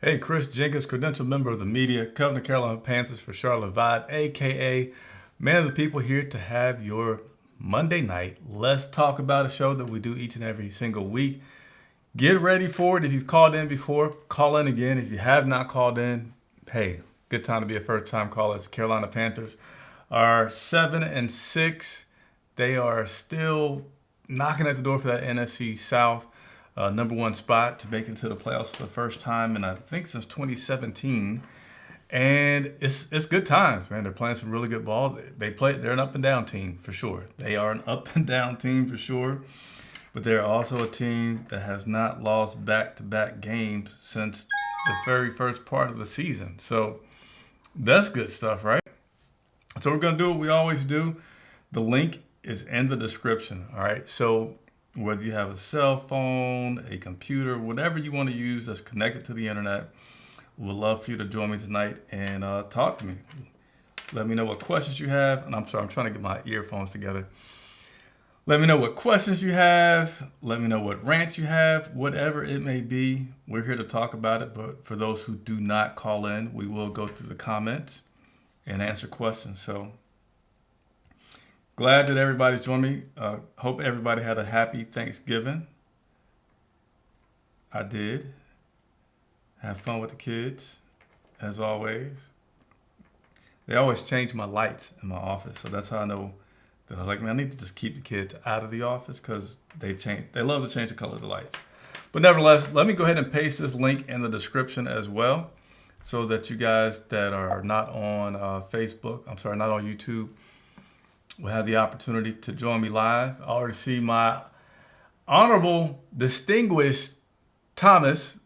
Hey, Chris Jenkins, credentialed member of the media, covering the Carolina Panthers for Charlotte Vibe, aka Man of the People, here to have your Monday night Let's Talk About a show that we do each and every single week. Get ready for it. If you've called in before, call in again. If you have not called in, hey, good time to be a first-time caller. It's Carolina Panthers are 7-6. They are still knocking at the door for that NFC South number one spot to make it to the playoffs for the first time, and I think since 2017. And it's good times, man. They're playing some really good ball. They're an up and down team for sure. They are an up and down team for sure. But they're also a team that has not lost back-to-back games since the very first part of the season. So that's good stuff, right? So we're going to do what we always do. The link is in the description, all right? So whether you have a cell phone, a computer, whatever you want to use that's connected to the internet, we'd love for you to join me tonight and talk to me. Let me know what questions you have. And I'm sorry, I'm trying to get my earphones together. Let me know what questions you have. Let me know what rants you have, whatever it may be. We're here to talk about it. But for those who do not call in, we will go through the comments and answer questions. So glad that everybody's joined me. Hope everybody had a happy Thanksgiving. I did. Have fun with the kids, as always. They always change my lights in my office, so that's how I know that I was like, man, I need to just keep the kids out of the office because they love to change the color of the lights. But nevertheless, let me go ahead and paste this link in the description as well, so that you guys that are not on not on YouTube, will have the opportunity to join me live. I already see my honorable, distinguished Thomas,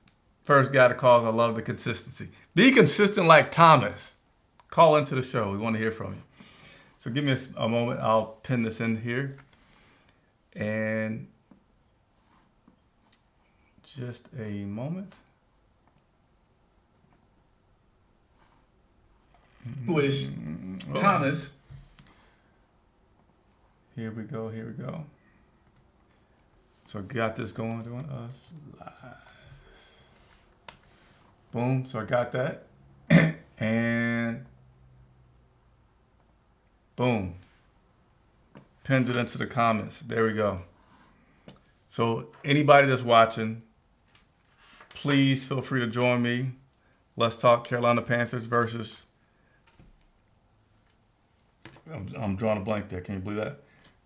first guy to call. I love the consistency. Be consistent like Thomas. Call into the show. We want to hear from you. So give me a moment. I'll pin this in here. And just a moment. Wish Thomas. Here we go. So got this going, doing us live. Boom. So I got that. And boom. Pinned it into the comments. There we go. So anybody that's watching, please feel free to join me. Let's talk Carolina Panthers versus, I'm drawing a blank there. Can you believe that?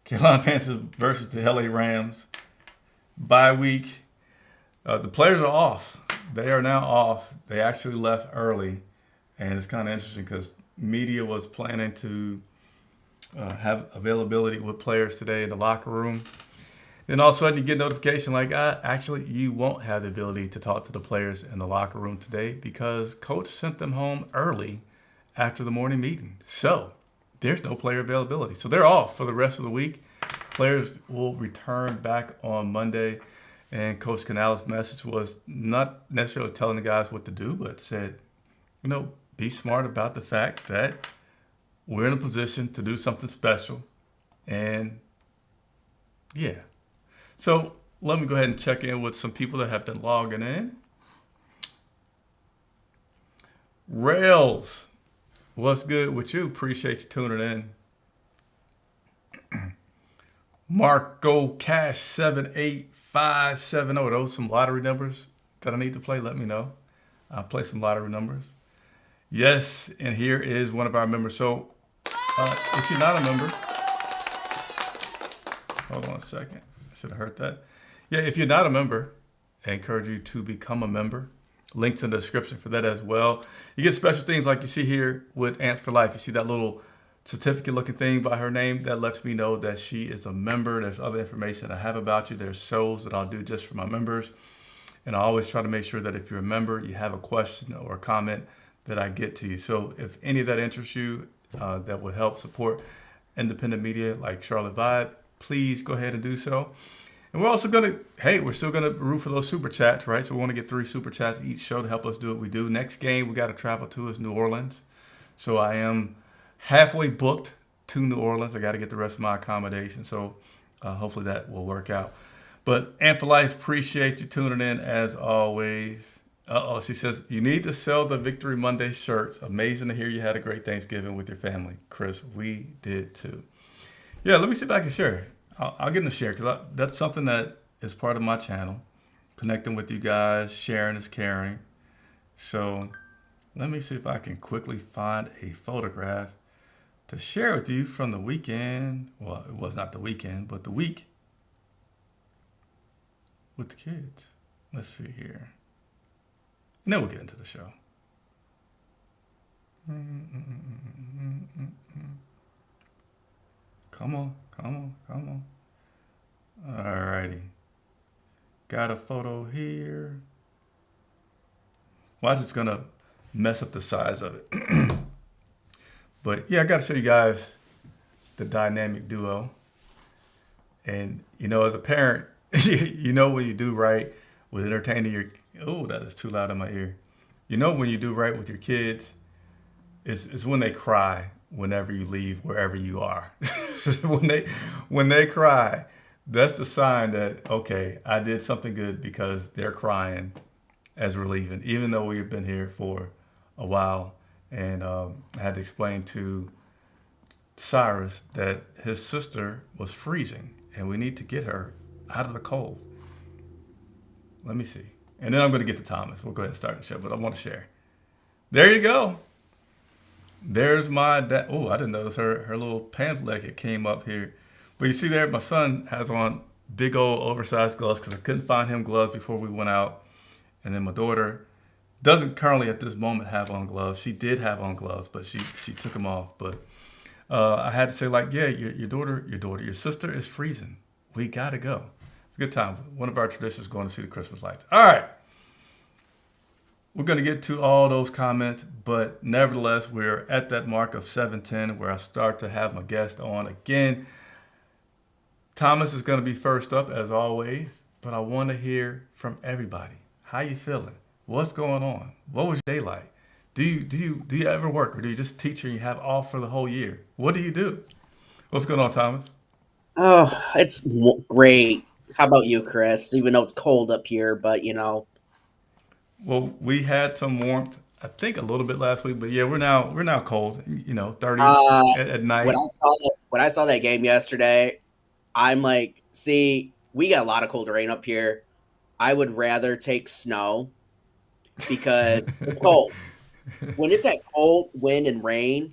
Carolina Panthers versus the LA Rams. Bye week. The players are off. They are now off. They actually left early. And it's kind of interesting because media was planning to have availability with players today in the locker room. Then all of a sudden you get notification like, actually, you won't have the ability to talk to the players in the locker room today because coach sent them home early after the morning meeting. So there's no player availability. So they're off for the rest of the week. Players will return back on Monday. And Coach Canales' message was not necessarily telling the guys what to do, but said, be smart about the fact that we're in a position to do something special. And yeah. So let me go ahead and check in with some people that have been logging in. Rails, what's good with you? Appreciate you tuning in. Marco Cash 78570. Those some lottery numbers that I need to play. Let me know. I'll play some lottery numbers. Yes, and here is one of our members. So if you're not a member, hold on a second. I should have heard that. Yeah, if you're not a member, I encourage you to become a member. Links in the description for that as well. You get special things like you see here with Ant for Life. You see that little certificate looking thing by her name that lets me know that she is a member. There's other information I have about you. There's shows that I'll do just for my members. And I always try to make sure that if you're a member, you have a question or a comment that I get to you. So if any of that interests you, that would help support independent media like Charlotte Vibe, please go ahead and do so. And we're also we're still going to root for those super chats, right? So we want to get 3 super chats each show to help us do what we do. Next game we got to travel to is New Orleans. So I am halfway booked to New Orleans. I got to get the rest of my accommodation. So hopefully that will work out. But Ant for Life, appreciate you tuning in as always. Uh oh, she says, you need to sell the Victory Monday shirts. Amazing to hear you had a great Thanksgiving with your family. Chris, we did too. Yeah, let me see if I can share. I'll get in the share because that's something that is part of my channel. Connecting with you guys, sharing is caring. So let me see if I can quickly find a photograph to share with you from the weekend. Well, it was not the weekend, but the week with the kids. Let's see here. And then we'll get into the show. Come on, come on, come on. Alrighty. Got a photo here. Watch, it's gonna mess up the size of it. But yeah, I gotta show you guys the dynamic duo. And as a parent, you know when you do right with entertaining your oh, that is too loud in my ear. You know when you do right with your kids, it's when they cry whenever you leave wherever you are. when they cry, that's the sign that okay, I did something good because they're crying as we're leaving, even though we've been here for a while. And I had to explain to Cyrus that his sister was freezing and we need to get her out of the cold. Let me see. And then I'm going to get to Thomas. We'll go ahead and start the show, but I want to share. There you go. There's my dad. Oh, I didn't notice her little pants leg. It came up here. But you see there, my son has on big old oversized gloves because I couldn't find him gloves before we went out. And then my daughter doesn't currently at this moment have on gloves. She did have on gloves, but she took them off. But I had to say like, yeah, your sister is freezing. We gotta go. It's a good time. One of our traditions is going to see the Christmas lights. All right. We're going to get to all those comments, but nevertheless, we're at that mark of 7:10 where I start to have my guest on again. Thomas is going to be first up as always, but I want to hear from everybody. How you feeling? What's going on? What was your day like? Do you ever work or do you just teach and you have off for the whole year? What do you do? What's going on, Thomas? Oh, it's great. How about you, Chris? Even though it's cold up here, but Well, we had some warmth, I think a little bit last week, but yeah, we're now cold. 30s uh, at when night. I saw that game yesterday, I'm like, see, we got a lot of cold rain up here. I would rather take snow because it's cold. When it's that cold wind and rain,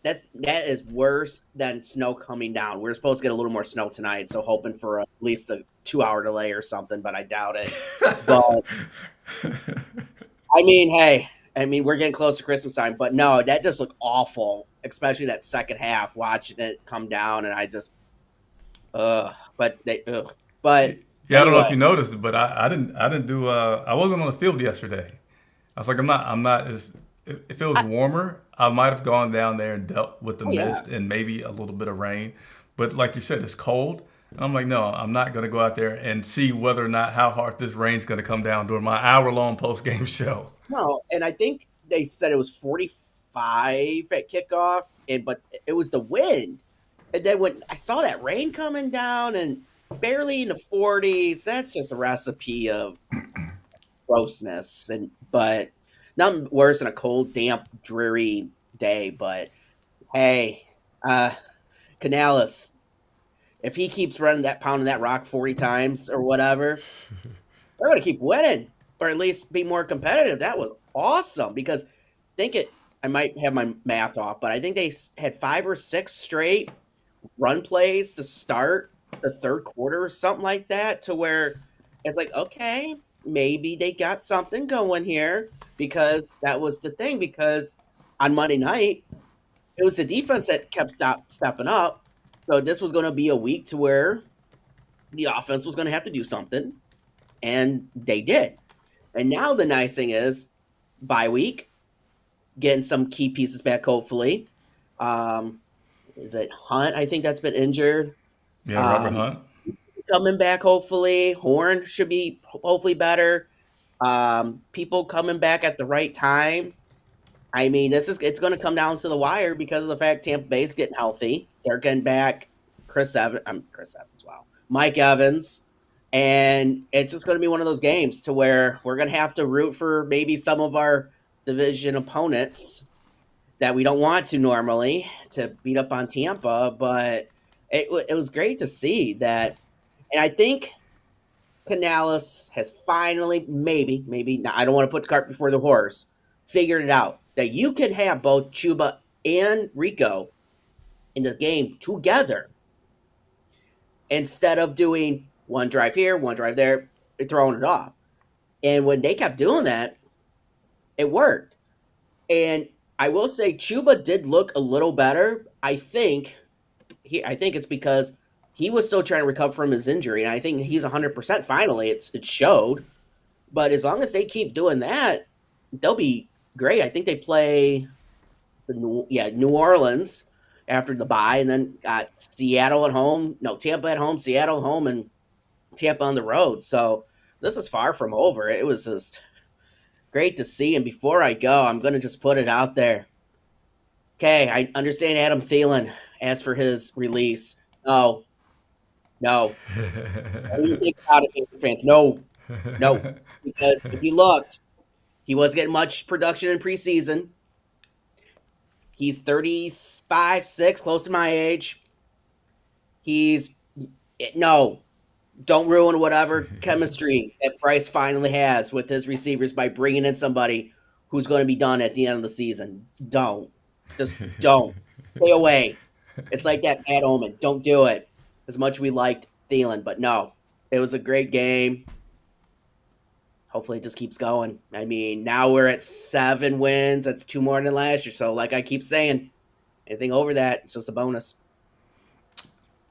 that is worse than snow coming down. We're supposed to get a little more snow tonight, so hoping for at least a 2 hour delay or something, but I doubt it. But hey, we're getting close to Christmas time, but no, that just looked awful, especially that second half, watching it come down, and I just, but Yeah, I don't know if anyway, you noticed, but I didn't do. I wasn't on the field yesterday. I was like, I'm not as. If it was I, warmer, I might have gone down there and dealt with the oh yeah, mist and maybe a little bit of rain. But like you said, it's cold. And I'm like, no, I'm not going to go out there and see whether or not how hard this rain's going to come down during my hour-long post-game show. no, and I think they said it was 45 at kickoff, but it was the wind, and then when I saw that rain coming down and barely in the 40s, that's just a recipe of grossness, but nothing worse than a cold, damp, dreary day. But hey, uh, Canales, if he keeps running that pounding that rock 40 times or whatever, they're gonna keep winning or at least be more competitive. That was awesome because think it. I might have my math off, but I think they had 5 or 6 straight run plays to start the third quarter or something like that, to where it's like, okay, maybe they got something going here, because that was the thing. Because on Monday night, it was the defense that kept stepping up. So this was going to be a week to where the offense was going to have to do something, and they did. And now the nice thing is, bye week, getting some key pieces back, hopefully. Um, is it Hunt? I think that's been injured. Yeah, Robert Um, Hunt. coming back, hopefully. Horn should be hopefully better. People coming back at the right time. It's going to come down to the wire because of the fact Tampa Bay's getting healthy. They're getting back Chris Evans. Wow, Mike Evans. And it's just going to be one of those games to where we're going to have to root for maybe some of our division opponents that we don't want to normally to beat up on Tampa. But it was great to see that. And I think Canales has finally, maybe, now I don't want to put the cart before the horse, figured it out that you can have both Chuba and Rico in the game together instead of doing one drive here, one drive there, throwing it off. And when they kept doing that, it worked. And I will say Chuba did look a little better. I think it's because he was still trying to recover from his injury, and I think he's 100% finally. It showed. But as long as they keep doing that, they'll be great. I think they play New Orleans after the bye, and then got Seattle at home. No, Tampa at home, Seattle at home, and Tampa on the road. So this is far from over. It was just great to see. And before I go, I'm going to just put it out there. Okay, I understand Adam Thielen asked for his release. No. What do you think about it, Panther fans? No. Because if you looked, he wasn't getting much production in preseason. He's 35, 6, close to my age. No, don't ruin whatever chemistry that Bryce finally has with his receivers by bringing in somebody who's going to be done at the end of the season. Just don't. Stay away. It's like that bad omen. Don't do it. As much as we liked Thielen, but no, it was a great game. Hopefully it just keeps going. I mean, now we're at 7 wins. That's 2 more than last year. So like I keep saying, anything over that, it's just a bonus.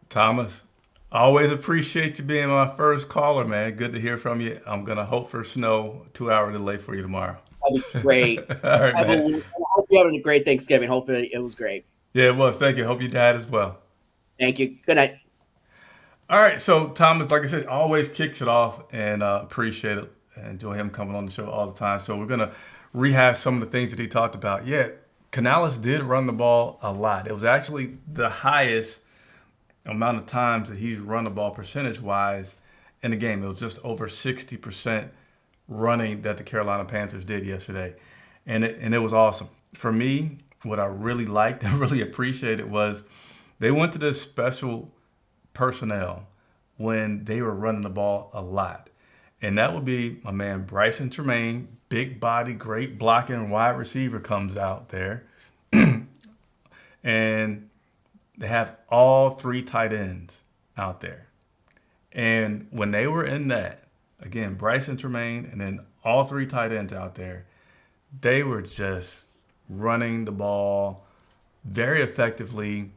Thomas, always appreciate you being my first caller, man. Good to hear from you. I'm going to hope for snow, 2-hour delay for you tomorrow. That was great. All right, man. I hope you're having a great Thanksgiving. Hopefully it was great. Yeah, it was. Thank you. Hope you died as well. Thank you. Good night. All right. So Thomas, like I said, always kicks it off, and appreciate it. Enjoy him coming on the show all the time. So we're going to rehash some of the things that he talked about. Yeah, Canales did run the ball a lot. It was actually the highest amount of times that he's run the ball percentage-wise in the game. It was just over 60% running that the Carolina Panthers did yesterday. And it was awesome. For me, what I really liked and really appreciated was they went to this special personnel when they were running the ball a lot. And that would be my man Bryson Tremaine, big body, great blocking wide receiver comes out there. And they have all 3 tight ends out there. And when they were in that, again, Bryson Tremaine and then all 3 tight ends out there, they were just running the ball very effectively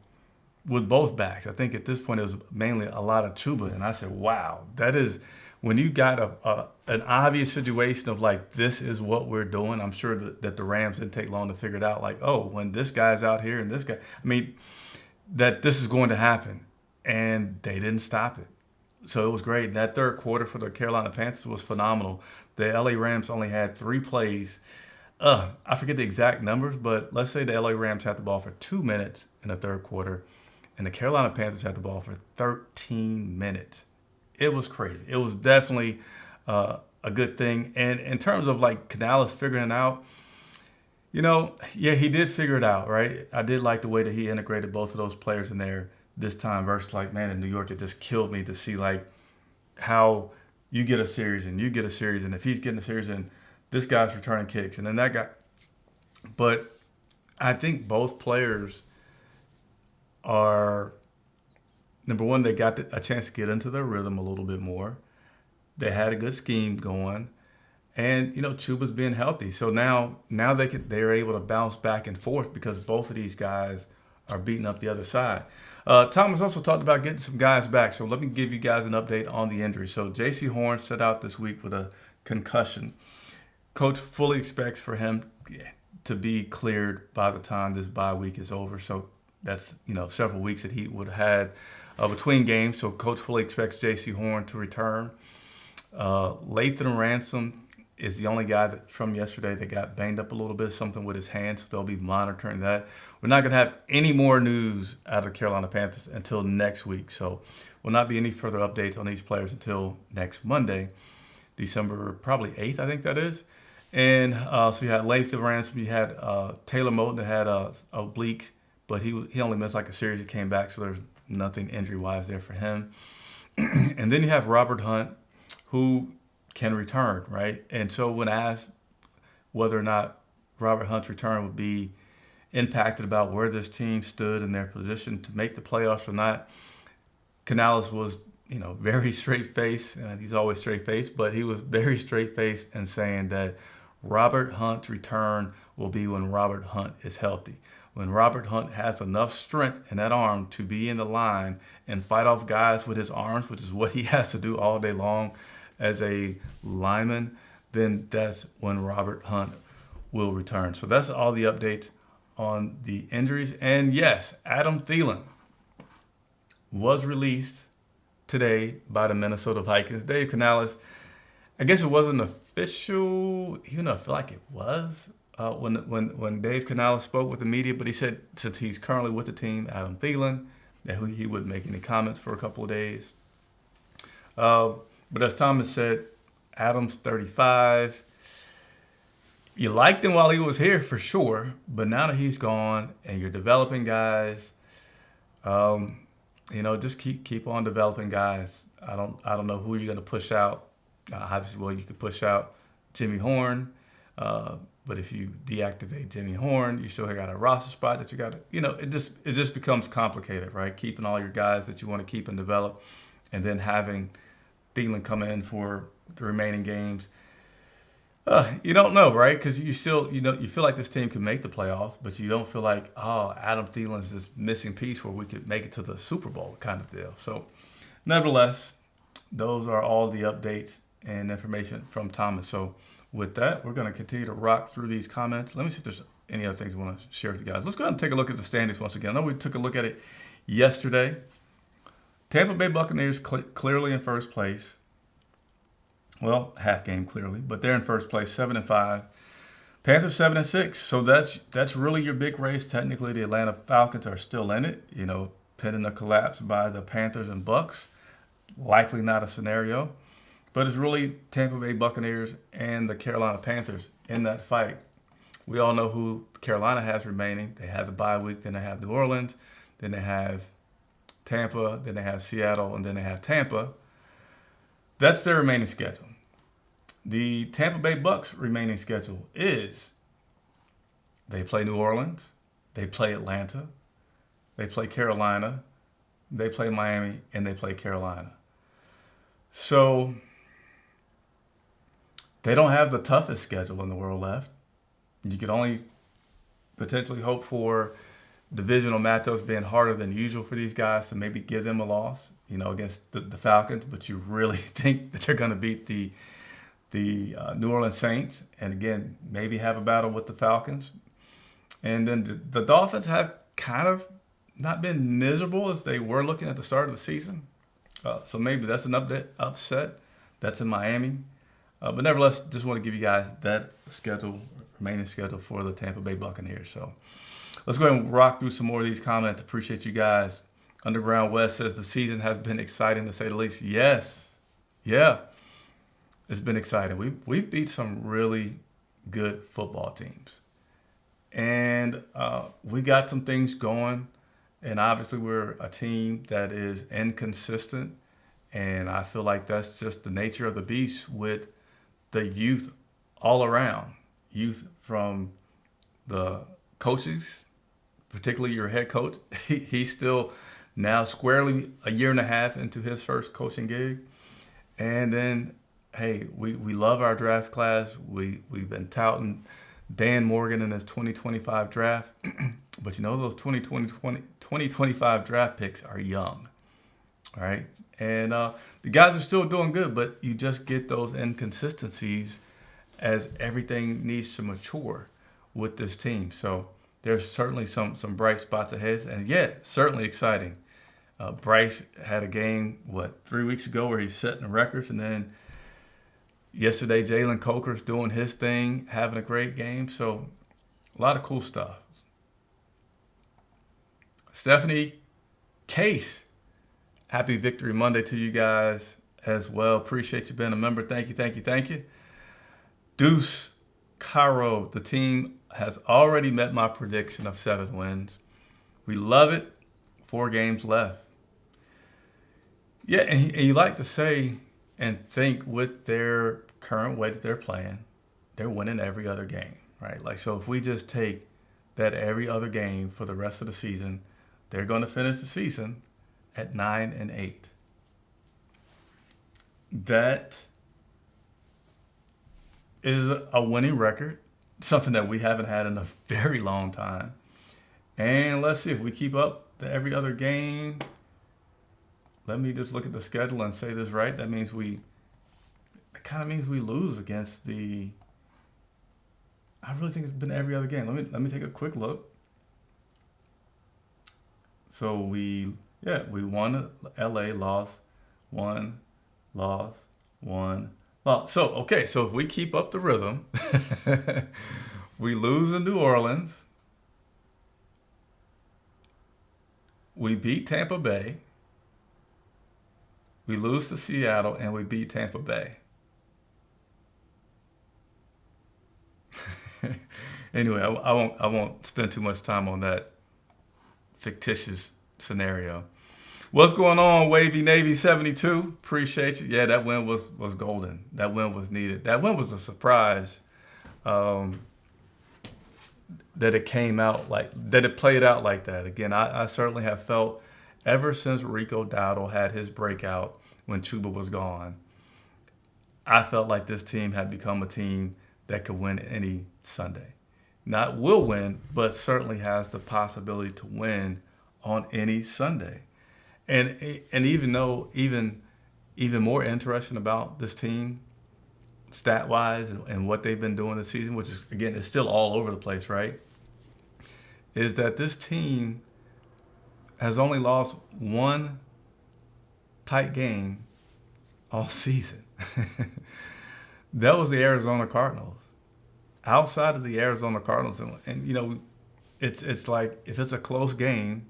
with both backs. I think at this point it was mainly a lot of Chuba. And I said, wow, that is... When you got an obvious situation of like, this is what we're doing, I'm sure that the Rams didn't take long to figure it out. Like, oh, when this guy's out here and this guy, I mean, that this is going to happen. And they didn't stop it. So it was great. And that third quarter for the Carolina Panthers was phenomenal. The LA Rams only had 3 plays. I forget the exact numbers, but let's say the LA Rams had the ball for 2 minutes in the third quarter, and the Carolina Panthers had the ball for 13 minutes. It was crazy. It was definitely a good thing. And in terms of like Canales figuring it out, yeah, he did figure it out, right? I did like the way that he integrated both of those players in there this time versus like, man, in New York, it just killed me to see like how you get a series and you get a series. And if he's getting a series and this guy's returning kicks and then that guy. But I think both players are... Number one, they got a chance to get into their rhythm a little bit more. They had a good scheme going, and Chuba's being healthy. So now they're able to bounce back and forth because both of these guys are beating up the other side. Thomas also talked about getting some guys back. So let me give you guys an update on the injury. So J.C. Horn set out this week with a concussion. Coach fully expects for him to be cleared by the time this bye week is over. So that's several weeks that he would have had between games. So Coach fully expects J.C. Horn to return. Lathan Ransom is the only guy from yesterday that got banged up a little bit, something with his hand, so they'll be monitoring that. We're not going to have any more news out of the Carolina Panthers until next week, so will not be any further updates on these players until next Monday, December probably 8th, I think that is. And so you had Lathan Ransom, you had Taylor Moton that had a oblique, but he only missed like a series. He came back, so there's nothing injury-wise there for him. And then you have Robert Hunt, who can return, right? And so when asked whether or not Robert Hunt's return would be impacted about where this team stood in their position to make the playoffs or not, Canales was, very straight-faced. He's always straight-faced, but he was very straight-faced in saying that Robert Hunt's return will be when Robert Hunt is healthy. When Robert Hunt has enough strength in that arm to be in the line and fight off guys with his arms, which is what he has to do all day long as a lineman, then that's when Robert Hunt will return. So that's all the updates on the injuries. And yes, Adam Thielen was released today by the Minnesota Vikings. Dave Canales, I guess it wasn't official, even though I feel like it was when Dave Canales spoke with the media, but he said since he's currently with the team, Adam Thielen, that he wouldn't make any comments for a couple of days. But as Thomas said, Adam's 35. You liked him while he was here for sure, but now that he's gone and you're developing guys, just keep on developing guys. I don't know who you're going to push out. Obviously, you could push out Jimmy Horn, but if you deactivate Jimmy Horn, you still got a roster spot that you got to. It just becomes complicated, right? Keeping all your guys that you want to keep and develop, and then having Thielen come in for the remaining games. You don't know, right? Because you still, you feel like this team can make the playoffs, but you don't feel like, Adam Thielen's this missing piece where we could make it to the Super Bowl kind of deal. So, nevertheless, those are all the updates and information from Thomas. So, with that, we're going to continue to rock through these comments. Let me see if there's any other things I want to share with you guys. Let's go ahead and take a look at the standings once again. I know we took a look at it yesterday. Tampa Bay Buccaneers clearly in first place. Well, half game clearly, but they're in first place, 7-5. Panthers 7-6. So that's really your big race. Technically, the Atlanta Falcons are still in it. Pending a collapse by the Panthers and Bucks, likely not a scenario. But it's really Tampa Bay Buccaneers and the Carolina Panthers in that fight. We all know who Carolina has remaining. They have the bye week, then they have New Orleans, then they have Tampa, then they have Seattle, and then they have Tampa. That's their remaining schedule. The Tampa Bay Bucks remaining schedule is they play New Orleans, they play Atlanta, they play Carolina, they play Miami, and they play Carolina. So they don't have the toughest schedule in the world left. You could only potentially hope for divisional matchups being harder than usual for these guys to maybe give them a loss, against the Falcons. But you really think that they're going to beat the New Orleans Saints and, again, maybe have a battle with the Falcons. And then the Dolphins have kind of not been miserable as they were looking at the start of the season. So maybe that's an upset. That's in Miami. But nevertheless, just want to give you guys that remaining schedule for the Tampa Bay Buccaneers. So let's go ahead and rock through some more of these comments. Appreciate you guys. Underground West says the season has been exciting to say the least. Yes. Yeah. It's been exciting. We beat some really good football teams. And we got some things going. And obviously we're a team that is inconsistent. And I feel like that's just the nature of the beast with the youth all around. Youth from the coaches, particularly your head coach. He's still now squarely a year and a half into his first coaching gig. And then, hey, we love our draft class. We've been touting Dan Morgan in his 2025 draft. But those 2025 draft picks are young. All right. And the guys are still doing good, but you just get those inconsistencies as everything needs to mature with this team. So there's certainly some bright spots ahead. And certainly exciting. Bryce had a game, 3 weeks ago where he's setting records. And then Yesterday, Jalen Coker's doing his thing, having a great game. So a lot of cool stuff. Stephanie Case, happy Victory Monday to you guys as well. Appreciate you being a member. Thank you, thank you, thank you. Deuce Cairo, the team has already met my prediction of 7 wins. We love it. 4 games left. Yeah, and you like to say and think with their current way that they're playing, they're winning every other game, right? Like, so if we just take that every other game for the rest of the season, they're going to finish the season at 9-8. That is a winning record, something that we haven't had in a very long time. And let's see if we keep up the every other game. Let me just look at the schedule and say this right. That means it kind of means we lose against the. I really think it's been every other game. Let me take a quick look. So we won LA, lost, won, lost, won, lost. So okay, so if we keep up the rhythm, we lose in New Orleans, we beat Tampa Bay, we lose to Seattle, and we beat Tampa Bay. Anyway, I won't spend too much time on that fictitious scenario. What's going on, Wavy Navy 72? Appreciate you. Yeah, that win was golden. That win was needed. That win was a surprise. That it came out that it played out like that. Again, I certainly have felt ever since Rico Dowdle had his breakout when Chuba was gone, I felt like this team had become a team that could win any Sunday. Not will win, but certainly has the possibility to win on any Sunday. And even more interesting about this team, stat-wise, and what they've been doing this season, which is, again, is still all over the place, right, is that this team has only lost one tight game all season. That was the Arizona Cardinals. Outside of the Arizona Cardinals, and you know, it's like if it's a close game,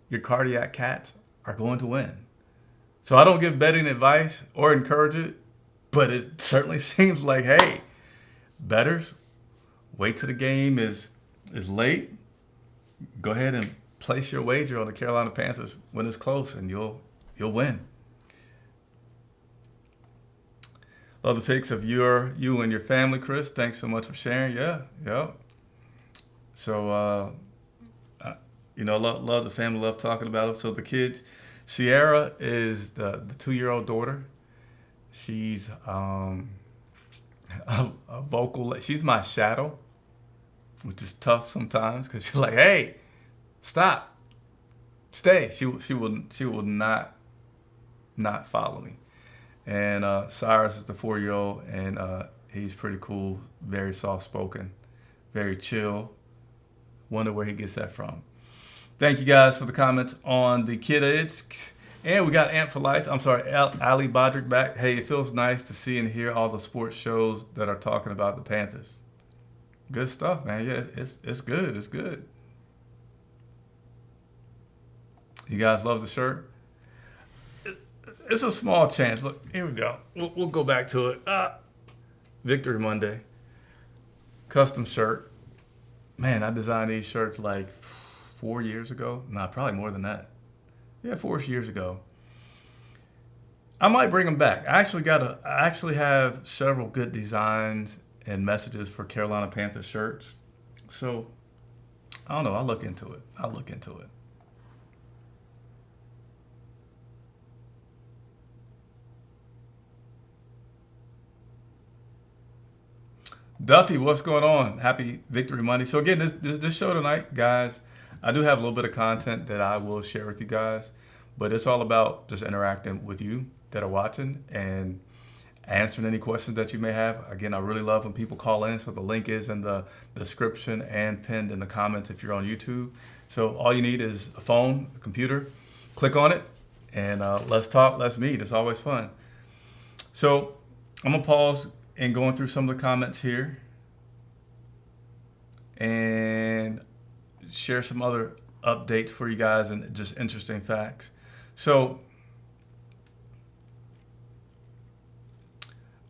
your cardiac cats are going to win. So I don't give betting advice or encourage it, but it certainly seems like, hey, bettors, wait till the game is late. Go ahead and place your wager on the Carolina Panthers when it's close, and you'll win. Love the pics of you and your family, Chris. Thanks so much for sharing. Yeah. So, love the family, love talking about it. So the kids, Sierra is the 2-year-old daughter. She's a vocal. She's my shadow, which is tough sometimes because she's like, "Hey, stop, stay." She will not follow me. And Cyrus is the 4-year-old, and he's pretty cool, very soft-spoken, very chill. Wonder where he gets that from. Thank you guys for the comments on the kiddies. And we got Amp for Life. I'm sorry, Ali Bodrick back. Hey, it feels nice to see and hear all the sports shows that are talking about the Panthers. Good stuff, man. Yeah, it's good. It's good. You guys love the shirt? It's a small chance. Look, here we go. We'll go back to it. Victory Monday. Custom shirt. Man, I designed these shirts like 4 years ago. Nah, probably more than that. Yeah, 4 years ago. I might bring them back. I actually have several good designs and messages for Carolina Panthers shirts. So, I don't know. I'll look into it. Duffy, what's going on? Happy Victory Monday. So again, this show tonight, guys, I do have a little bit of content that I will share with you guys, but it's all about just interacting with you that are watching and answering any questions that you may have. Again, I really love when people call in, so the link is in the description and pinned in the comments if you're on YouTube. So all you need is a phone, a computer, click on it, and let's talk, let's meet. It's always fun. So I'm going to pause, in going through some of the comments here and share some other updates for you guys and just interesting facts. So,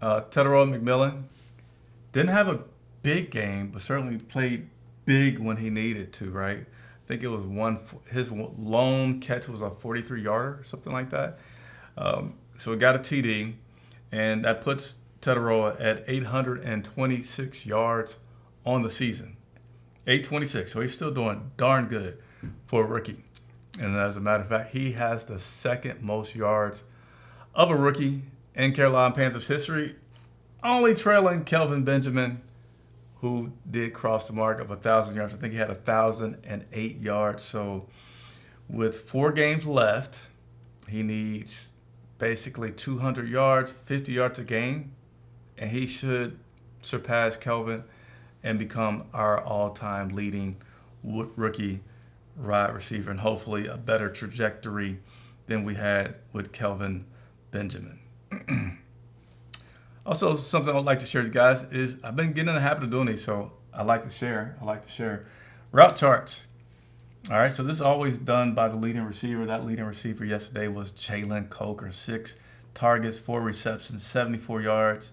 Tedero McMillan didn't have a big game, but certainly played big when he needed to, right? I think it was his lone catch was a 43-yarder, something like that. So he got a TD, and that puts Tedero at 826 yards on the season. 826, so he's still doing darn good for a rookie. And as a matter of fact, he has the second most yards of a rookie in Carolina Panthers history, only trailing Kelvin Benjamin, who did cross the mark of 1,000 yards. I think he had 1,008 yards. So with 4 games left, he needs basically 200 yards, 50 yards a game, and he should surpass Kelvin and become our all-time leading rookie wide receiver, and hopefully a better trajectory than we had with Kelvin Benjamin. Also, something I'd like to share with you guys is I've been getting in the habit of doing these, so I like to share. Route charts. All right, so this is always done by the leading receiver. That leading receiver yesterday was Jalen Coker. 6 targets, 4 receptions, 74 yards.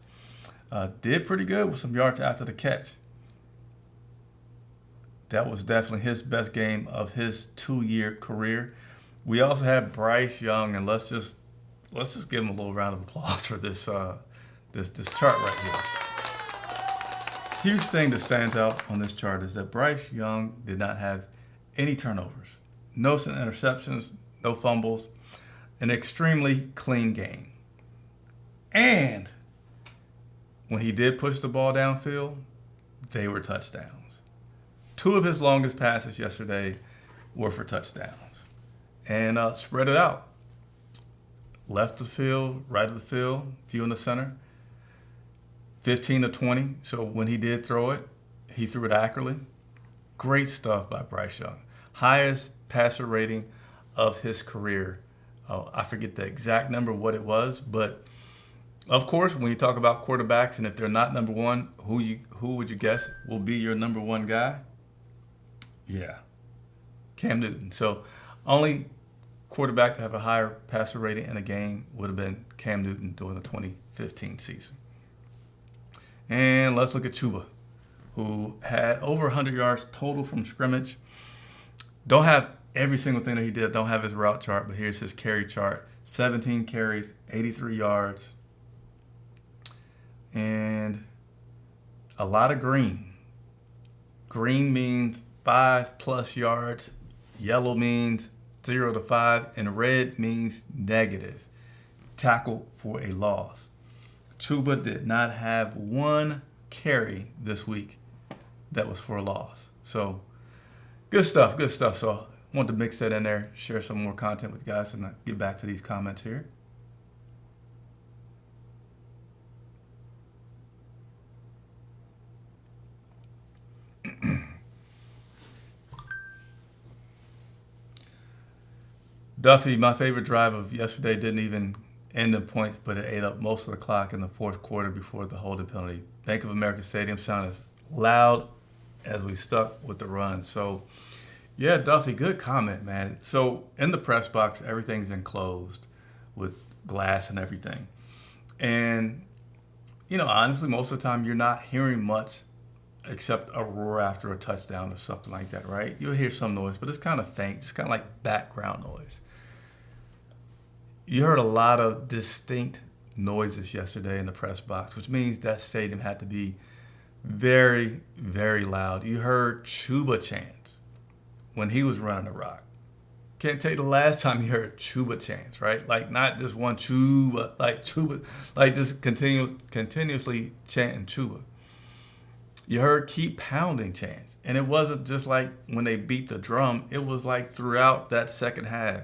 Did pretty good with some yards after the catch. That was definitely his best game of his 2-year career. We also have Bryce Young, and let's just give him a little round of applause for this this chart right here. Huge thing that stands out on this chart is that Bryce Young did not have any turnovers, no interceptions, no fumbles, an extremely clean game. And when he did push the ball downfield, they were touchdowns. 2 of his longest passes yesterday were for touchdowns. And spread it out. Left of the field, right of the field, few in the center. 15 to 20. So when he did throw it, he threw it accurately. Great stuff by Bryce Young. Highest passer rating of his career. I forget the exact number, what it was, but of course, when you talk about quarterbacks, and if they're not number one, who would you guess will be your number one guy? Yeah, Cam Newton. So only quarterback to have a higher passer rating in a game would have been Cam Newton during the 2015 season. And let's look at Chuba, who had over 100 yards total from scrimmage. Don't have every single thing that he did. Don't have his route chart, but here's his carry chart. 17 carries, 83 yards, and a lot of green. Green means 5+ yards. Yellow means 0 to 5, and red means negative. Tackle for a loss. Chuba did not have one carry this week that was for a loss. So good stuff. So I wanted to mix that in there, share some more content with you guys, and get back to these comments here. Duffy, my favorite drive of yesterday didn't even end in points, but it ate up most of the clock in the 4th quarter before the holding penalty. Bank of America Stadium sounded as loud as we stuck with the run. So, yeah, Duffy, good comment, man. So in the press box, everything's enclosed with glass and everything. And, honestly, most of the time you're not hearing much except a roar after a touchdown or something like that, right? You'll hear some noise, but it's kind of faint, just kind of like background noise. You heard a lot of distinct noises yesterday in the press box, which means that stadium had to be very, very loud. You heard Chuba chants when he was running the rock. Can't tell you the last time you heard Chuba chants, right? Like not just one Chuba, like just continuously chanting Chuba. You heard keep pounding chants. And it wasn't just like when they beat the drum. It was like throughout that second half.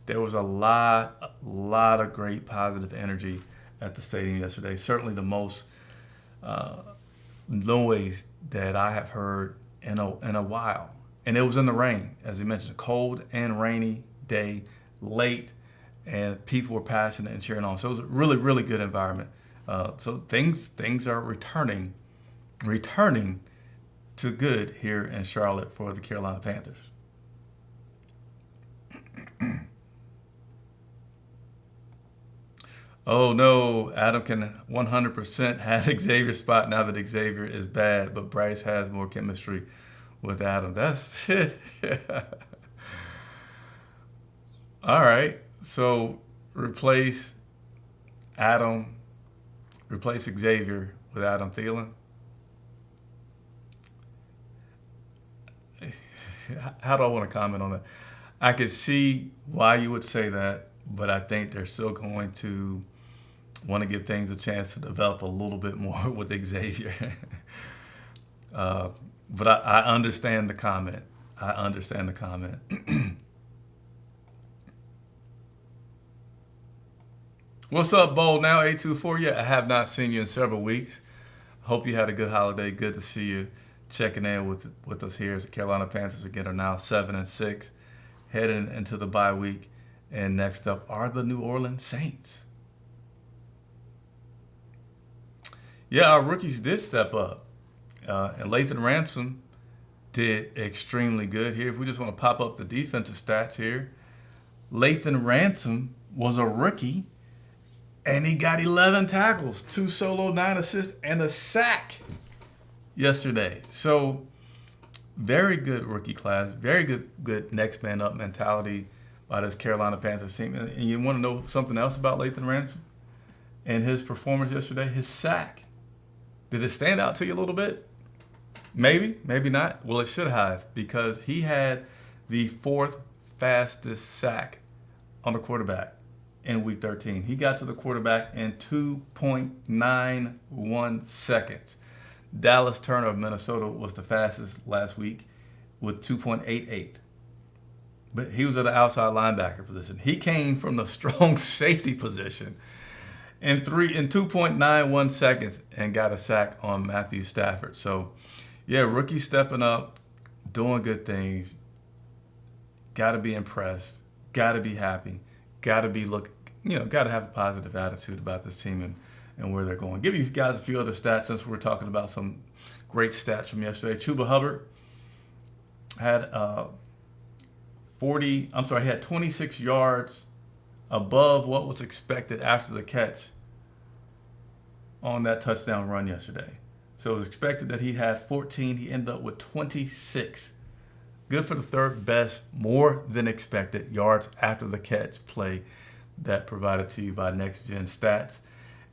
There was a lot of great positive energy at the stadium yesterday. Certainly the most noise that I have heard in a while. And it was in the rain, as you mentioned, a cold and rainy day, late, and people were passing and cheering on. So it was a really, really good environment So things are returning to good here in Charlotte for the Carolina Panthers. Oh no, Adam can 100% have Xavier's spot now that Xavier is bad, but Bryce has more chemistry with Adam. That's it. All right. So replace Adam, replace Xavier with Adam Thielen. How do I want to comment on that? I could see why you would say that, but I think they're still going to want to give things a chance to develop a little bit more with Xavier. But I understand the comment. I understand the comment. What's up, Bold Now 824? Yeah, I have not seen you in several weeks. Hope you had a good holiday. Good to see you checking in with us here as the Carolina Panthers again are now 7-6, heading into the bye week. And next up are the New Orleans Saints. Yeah, our rookies did step up. And Lathan Ransom did extremely good here. If we just want to pop up the defensive stats here, Lathan Ransom was a rookie, and he got 11 tackles, 2 solo, 9 assists, and a sack yesterday. So very good rookie class, very good next man up mentality by this Carolina Panthers team. And you want to know something else about Lathan Ransom and his performance yesterday? His sack. Did it stand out to you a little bit? Maybe, maybe not. Well, it should have, because he had the 4th fastest sack on the quarterback in Week 13. He got to the quarterback in 2.91 seconds. Dallas Turner of Minnesota was the fastest last week with 2.88. But he was at the outside linebacker position. He came from the strong safety position in 2.91 seconds and got a sack on Matthew Stafford. So, yeah, rookie stepping up, doing good things. Got to be impressed. Got to be happy. Got to have a positive attitude about this team and where they're going. Give you guys a few other stats since we're talking about some great stats from yesterday. Chuba Hubbard had he had 26 yards above what was expected after the catch on that touchdown run yesterday. So it was expected that he had 14. He ended up with 26. Good for the 3rd best, more than expected yards after the catch play that provided to you by Next Gen Stats.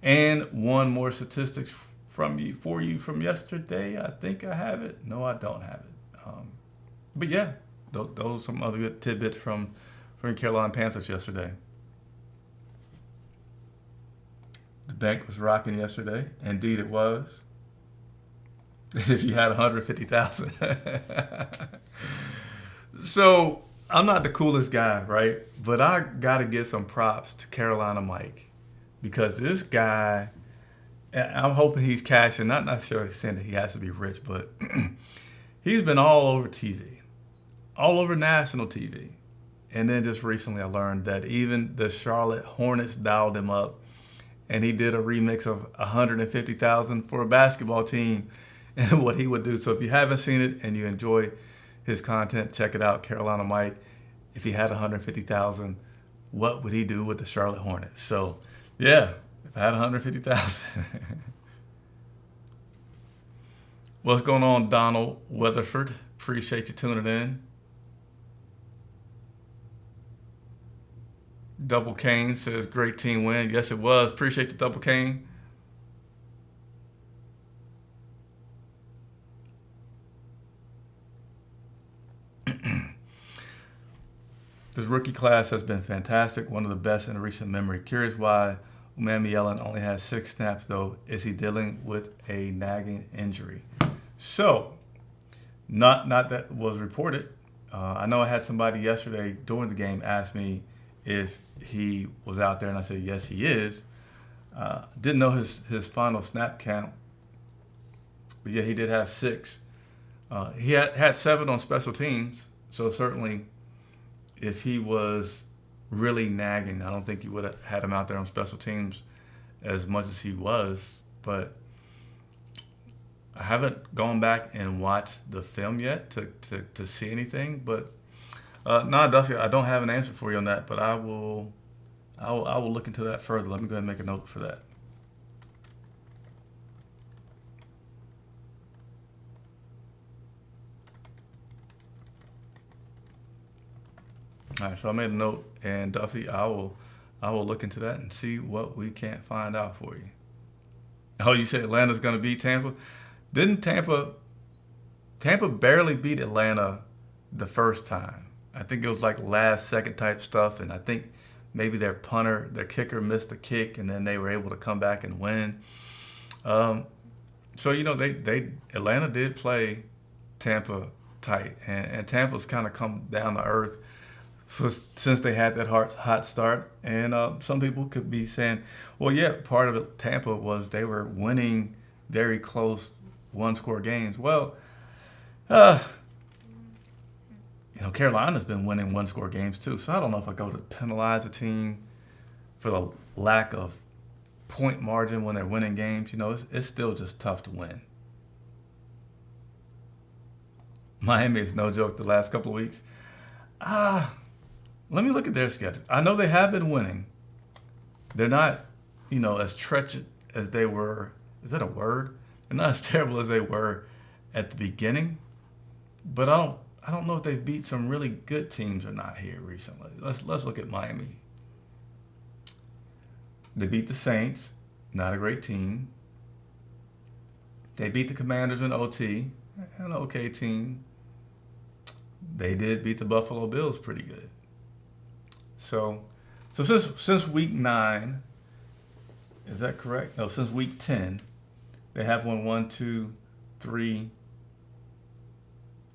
And one more statistics for you from yesterday. I think I have it. No, I don't have it. But yeah, those are some other good tidbits from the Carolina Panthers yesterday. The bank was rocking yesterday. Indeed, it was. If you had 150,000. So I'm not the coolest guy, right? But I got to give some props to Carolina Mike, because this guy, I'm hoping he's cashing, not necessarily saying that he has to be rich, but he's been all over TV, all over national TV. And then just recently I learned that even the Charlotte Hornets dialed him up, and he did a remix of 150,000 for a basketball team and what he would do. So if you haven't seen it and you enjoy his content, check it out. Carolina Mike, if he had 150,000, what would he do with the Charlotte Hornets? So yeah, if I had 150,000. What's going on, Donald Weatherford? Appreciate you tuning in. Double Kane says, great team win. Yes, it was. Appreciate the Double Kane. This rookie class has been fantastic, one of the best in recent memory. Curious why Umami Yellen only has 6 snaps, though. Is he dealing with a nagging injury? So, not that was reported. I know I had somebody yesterday during the game ask me if he was out there, and I said, yes, he is. Didn't know his final snap count, but yeah, he did have 6. He had 7 on special teams, so certainly if he was really nagging, I don't think you would have had him out there on special teams as much as he was, but I haven't gone back and watched the film yet to see anything. But no, Duffy, I don't have an answer for you on that, but I will look into that further. Let me go ahead and make a note for that. All right, so I made a note, and Duffy, I will look into that and see what we can't find out for you. Oh, you said Atlanta's going to beat Tampa? Didn't Tampa barely beat Atlanta the first time? I think it was like last second type stuff, and I think maybe their kicker missed a kick, and then they were able to come back and win. Um, so they Atlanta did play Tampa tight, and Tampa's kind of come down to earth since they had that hot start. And some people could be saying, well, yeah, part of it, Tampa, was they were winning very close one-score games. Well, uh, Carolina's been winning one-score games too. So I don't know if I go to penalize a team for the lack of point margin when they're winning games. It's still just tough to win. Miami is no joke the last couple of weeks. Let me look at their schedule. I know they have been winning. They're not, as treacherous as they were. Is that a word? They're not as terrible as they were at the beginning. But I don't know if they've beat some really good teams or not here recently. Let's look at Miami. They beat the Saints, not a great team. They beat the Commanders in OT, an okay team. They did beat the Buffalo Bills pretty good. So since week 9, is that correct? No, since week 10, they have won 1, 2, 3.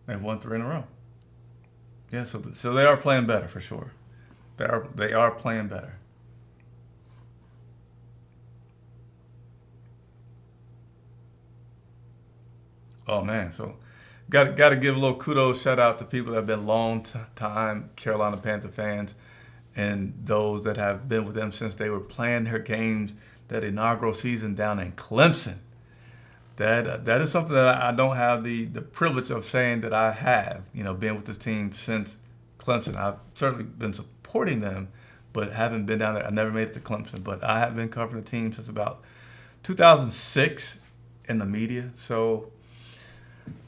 They've won 3 in a row. Yeah, so they are playing better for sure. They are playing better. Oh man, so got to give a little kudos, shout out to people that have been long time Carolina Panther fans, and those that have been with them since they were playing their games that inaugural season down in Clemson. That is something that I don't have the privilege of saying that I have. Being with this team since Clemson. I've certainly been supporting them, but haven't been down there. I never made it to Clemson, but I have been covering the team since about 2006 in the media. So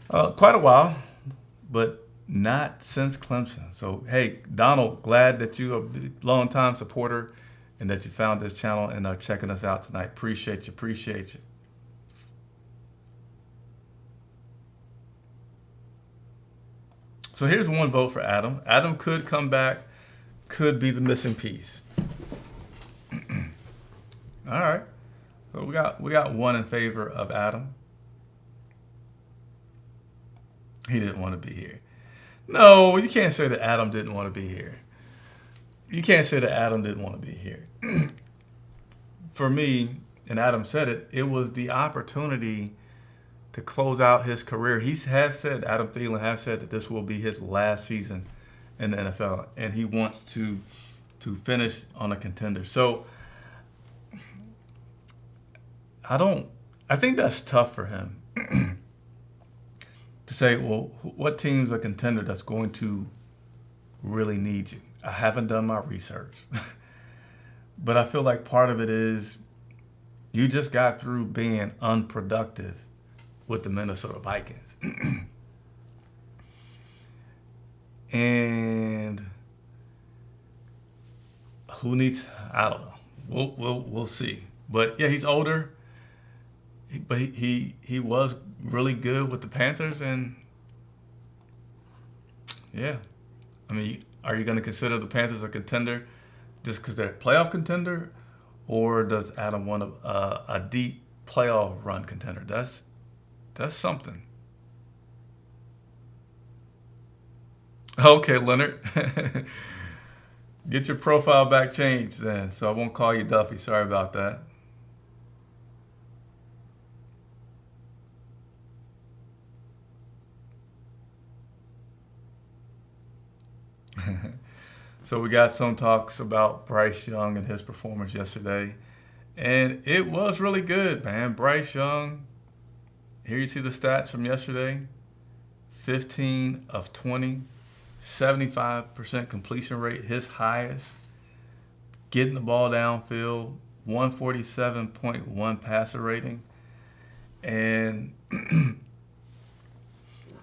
quite a while, but not since Clemson. So, hey, Donald, glad that you're a long-time supporter and that you found this channel and are checking us out tonight. Appreciate you. So here's one vote for Adam. Adam could come back, could be the missing piece. All right. So we got one in favor of Adam. He didn't want to be here. No, you can't say that Adam didn't want to be here. You can't say that Adam didn't want to be here. For me, and Adam said it, it was the opportunity to close out his career. Adam Thielen has said that this will be his last season in the NFL, and he wants to finish on a contender. So I think that's tough for him to say, well, what team's a contender that's going to really need you? I haven't done my research. But I feel like part of it is you just got through being unproductive with the Minnesota Vikings. And who needs, I don't know. We'll see. But yeah, he's older. But he was really good with the Panthers, and yeah. I mean, are you going to consider the Panthers a contender just because they're a playoff contender, or does Adam want a deep playoff run contender? That's something. Okay, Leonard. Get your profile back changed then, so I won't call you Duffy. Sorry about that. So we got some talks about Bryce Young and his performance yesterday. And it was really good, man. Bryce Young, here you see the stats from yesterday: 15 of 20, 75% completion rate, his highest. Getting the ball downfield, 147.1 passer rating. And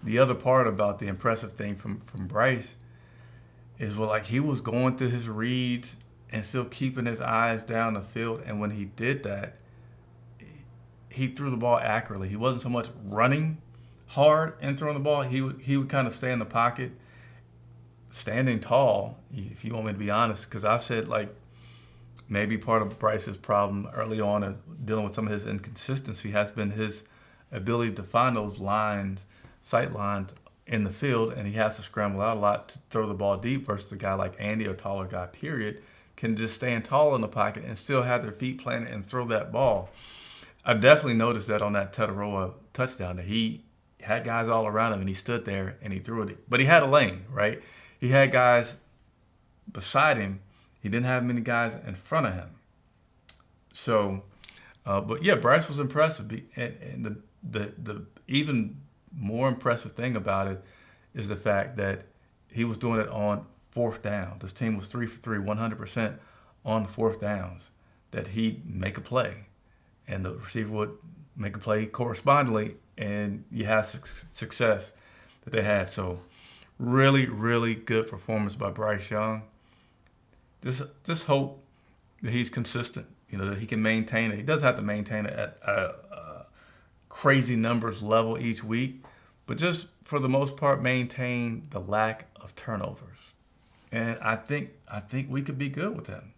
the other part about the impressive thing from Bryce is, well, like, he was going through his reads and still keeping his eyes down the field. And when he did that, he threw the ball accurately. He wasn't so much running hard and throwing the ball. He would kind of stay in the pocket, standing tall, if you want me to be honest, because I've said, like, maybe part of Bryce's problem early on in dealing with some of his inconsistency has been his ability to find those lines, sight lines in the field, and he has to scramble out a lot to throw the ball deep versus a guy like Andy, a taller guy, period, can just stand tall in the pocket and still have their feet planted and throw that ball. I definitely noticed that on that Tetaroa touchdown, that he had guys all around him and he stood there and he threw it. But he had a lane, right? He had guys beside him. He didn't have many guys in front of him. So, but yeah, Bryce was impressive. And the even more impressive thing about it is the fact that he was doing it on fourth down. This team was 3 for 3, 100% on fourth downs, that he'd make a play and the receiver would make a play correspondingly, and you have success that they had. So really, really good performance by Bryce Young. Just hope that he's consistent, that he can maintain it. He doesn't have to maintain it at a crazy numbers level each week, but just for the most part, maintain the lack of turnovers. And I think we could be good with him.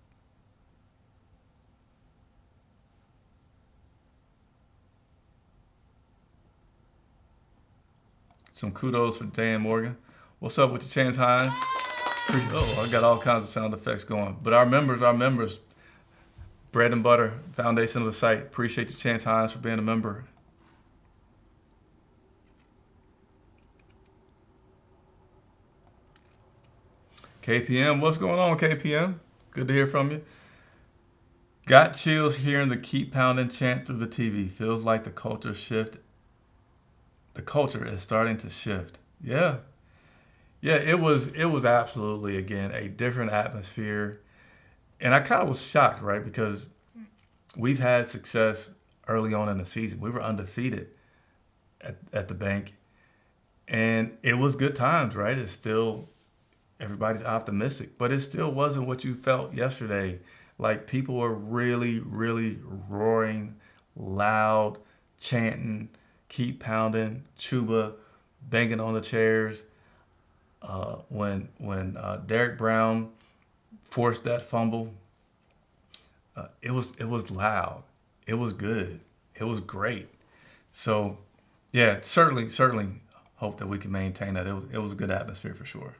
Some kudos for Dan Morgan. What's up with you, Chance Hines? Oh, I got all kinds of sound effects going. But our members, bread and butter, foundation of the site. Appreciate you, Chance Hines, for being a member. KPM, what's going on, KPM? Good to hear from you. Got chills hearing the keep pounding chant through the TV. Feels like the culture is starting to shift. Yeah. Yeah, it was absolutely, again, a different atmosphere. And I kind of was shocked, right? Because we've had success early on in the season. We were undefeated at the bank. And it was good times, right? It's still, everybody's optimistic. But it still wasn't what you felt yesterday. Like, people were really, really roaring, loud, chanting, keep pounding, Chuba banging on the chairs. When Derek Brown forced that fumble, it was loud. It was good. It was great. So, yeah, certainly hope that we can maintain that. It was a good atmosphere for sure.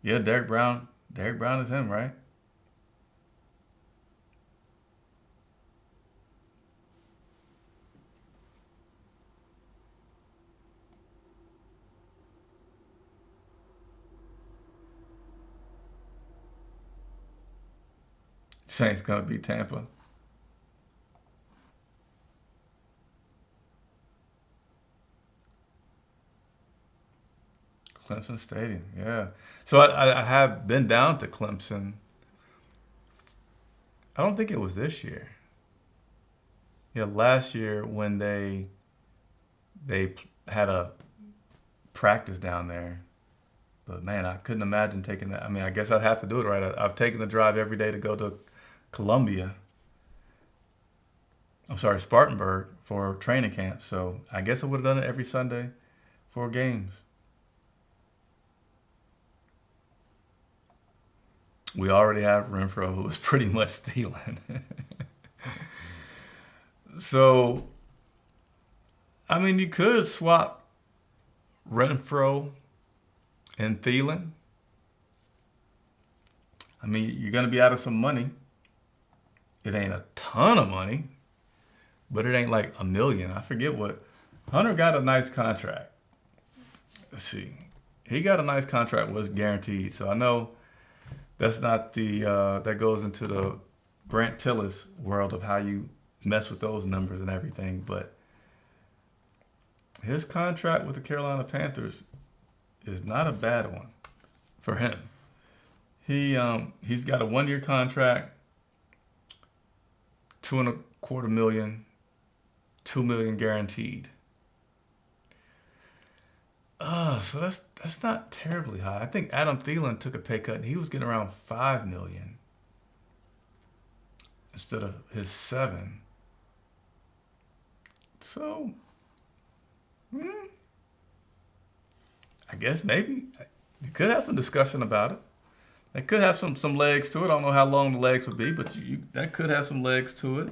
Yeah, Derek Brown is him, right? Saints gonna beat Tampa. Clemson Stadium, yeah. So I have been down to Clemson. I don't think it was this year. Yeah, last year when they had a practice down there. But man, I couldn't imagine taking that. I mean, I guess I'd have to do it right. I've taken the drive every day to go to Columbia. I'm sorry, Spartanburg for training camp. So I guess I would have done it every Sunday for games. We already have Renfro, who is pretty much Thielen. So, I mean, you could swap Renfro and Thielen. I mean, you're going to be out of some money. It ain't a ton of money, but it ain't like $1 million. I forget what. Hunter got a nice contract. Let's see. He got a nice contract, was guaranteed. So I know That's not the that goes into the Brant Tillis world of how you mess with those numbers and everything. But his contract with the Carolina Panthers is not a bad one for him. He's got a 1 year contract, 2.25 million, 2 million guaranteed. So that's not terribly high. I think Adam Thielen took a pay cut and he was getting around 5 million instead of his 7. So, I guess maybe you could have some discussion about it. It could have some legs to it. I don't know how long the legs would be, but that could have some legs to it.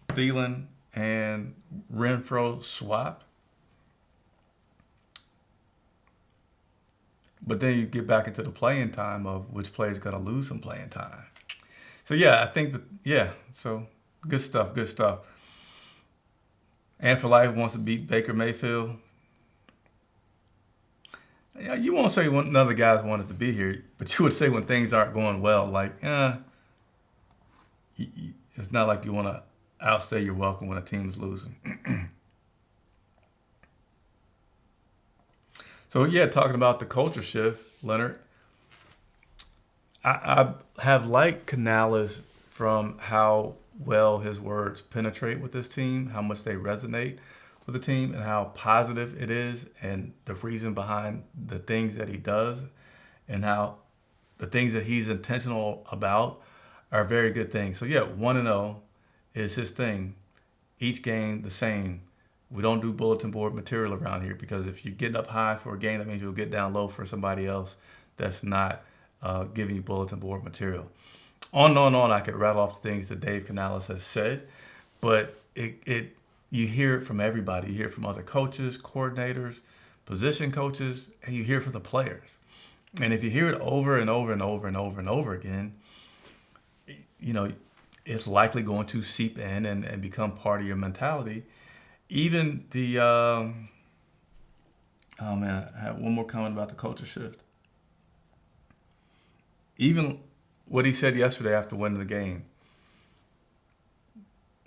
Thielen and Renfro swap. But then you get back into the playing time of which player's going to lose some playing time. So yeah, I think that so good stuff, good stuff. And for life wants to beat Baker Mayfield. Yeah, you won't say none of the guys wanted to be here, but you would say when things aren't going well, like, it's not like you want to outstay your welcome when a team's losing. So yeah, talking about the culture shift, Leonard, I have liked Canales from how well his words penetrate with this team, how much they resonate with the team, and how positive it is, and the reason behind the things that he does, and how the things that he's intentional about are very good things. So yeah, 1-0 is his thing. Each game the same. We don't do bulletin board material around here because if you're getting up high for a game, that means you'll get down low for somebody else that's not giving you bulletin board material. On and on and on, I could rattle off the things that Dave Canales has said, but you hear it from everybody. You hear it from other coaches, coordinators, position coaches, and you hear it from the players. And if you hear it over and over and over and over and over again, it's likely going to seep in and become part of your mentality. Even I have one more comment about the culture shift. Even what he said yesterday after winning the game,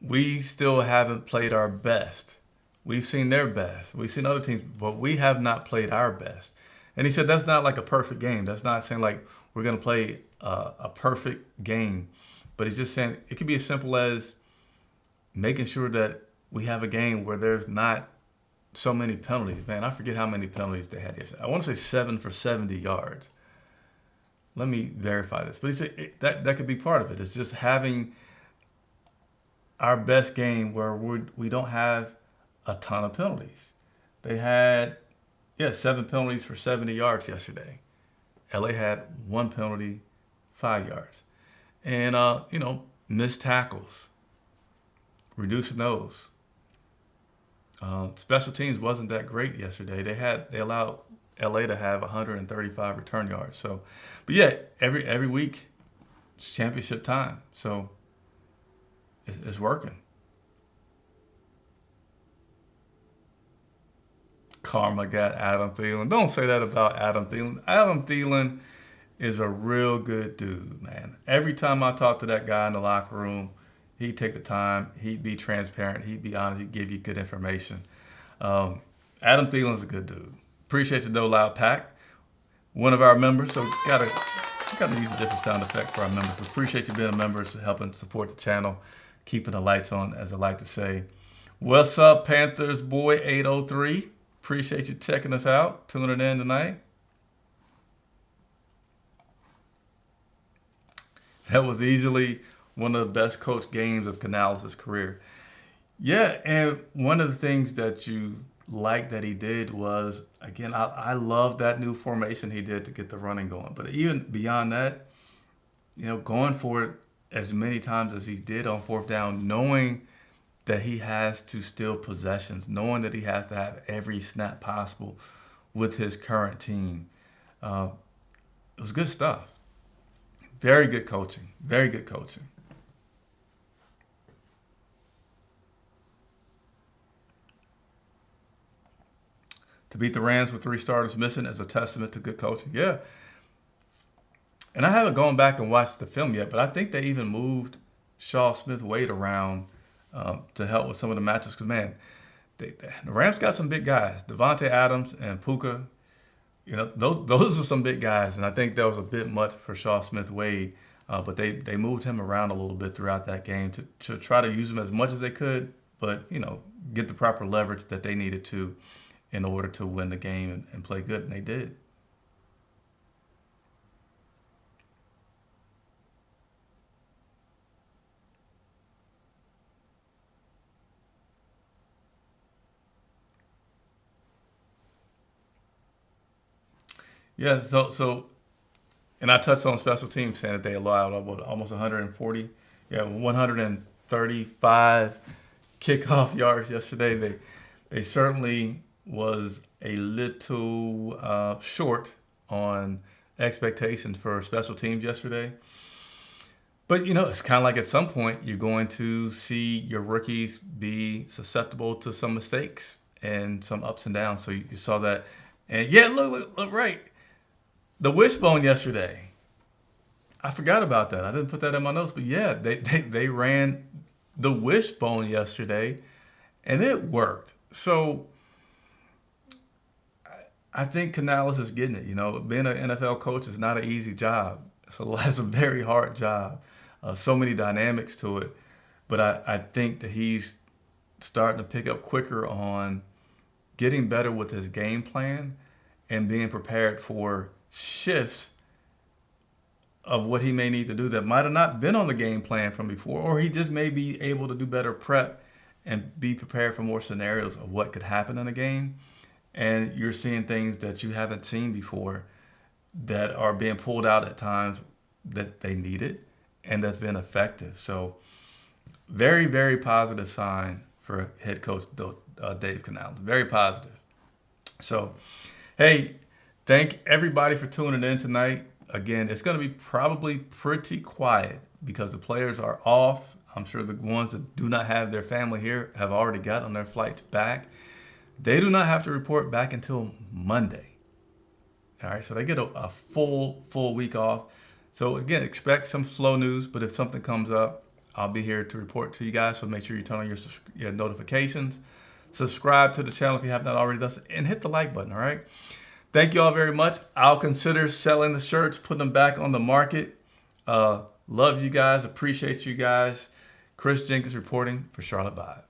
we still haven't played our best. We've seen their best. We've seen other teams, but we have not played our best. And he said that's not like a perfect game. That's not saying like we're going to play a perfect game. But he's just saying it could be as simple as making sure that we have a game where there's not so many penalties. Man, I forget how many penalties they had yesterday. I want to say 7 for 70 yards. Let me verify this. But he said that could be part of it. It's just having our best game where we don't have a ton of penalties. They had, 7 penalties for 70 yards yesterday. LA had 1 penalty, 5 yards. And, missed tackles, reducing those. Special teams wasn't that great yesterday. They allowed LA to have 135 return yards. So, but yeah, every week it's championship time. So it's working. Karma got Adam Thielen. Don't say that about Adam Thielen. Adam Thielen is a real good dude, man. Every time I talk to that guy in the locker room, he'd take the time. He'd be transparent. He'd be honest. He'd give you good information. Adam Thielen's a good dude. Appreciate the No Loud Pack. One of our members, so gotta use a different sound effect for our members. We appreciate you being a member, helping support the channel, keeping the lights on, as I like to say. What's up, Panthers boy 803? Appreciate you checking us out, tuning in tonight. That was easily one of the best coach games of Canales' career. Yeah, and one of the things that you liked that he did was, again, I love that new formation he did to get the running going. But even beyond that, going for it as many times as he did on 4th down, knowing that he has to steal possessions, knowing that he has to have every snap possible with his current team. It was good stuff. Very good coaching. Very good coaching. To beat the Rams with 3 starters missing is a testament to good coaching. Yeah. and I haven't gone back and watched the film yet, but I think they even moved Shaw Smith Wade around to help with some of the matchups. Because man, the Rams got some big guys, Devontae Adams and Puka. Those are some big guys, and I think that was a bit much for Shaw Smith Wade. But they moved him around a little bit throughout that game to try to use him as much as they could, but get the proper leverage that they needed to in order to win the game and play good, and they did. Yeah, so and I touched on special teams saying that they allowed almost 140, 135 kickoff yards yesterday. They certainly was a little short on expectations for special teams yesterday. But it's kind of like at some point you're going to see your rookies be susceptible to some mistakes and some ups and downs. So you saw that, and yeah, look right. The wishbone yesterday. I forgot about that. I didn't put that in my notes, but yeah, they ran the wishbone yesterday, and it worked. So I think Canales is getting it. Being an NFL coach is not an easy job. It's a very hard job. So many dynamics to it, but I think that he's starting to pick up quicker on getting better with his game plan and being prepared for shifts of what he may need to do that might have not been on the game plan from before, or he just may be able to do better prep and be prepared for more scenarios of what could happen in a game. And you're seeing things that you haven't seen before that are being pulled out at times that they needed and that's been effective. So very, very positive sign for head coach Dave Canales. Very positive. So, hey, thank everybody for tuning in tonight. Again, it's going to be probably pretty quiet because the players are off. I'm sure the ones that do not have their family here have already got on their flights back. They do not have to report back until Monday. All right, so they get a full week off. So again, expect some slow news, but if something comes up, I'll be here to report to you guys. So make sure you turn on your notifications. Subscribe to the channel if you have not already done so, and hit the like button, all right? Thank you all very much. I'll consider selling the shirts, putting them back on the market. Love you guys. Appreciate you guys. Chris Jenkins reporting for Charlotte Vibe.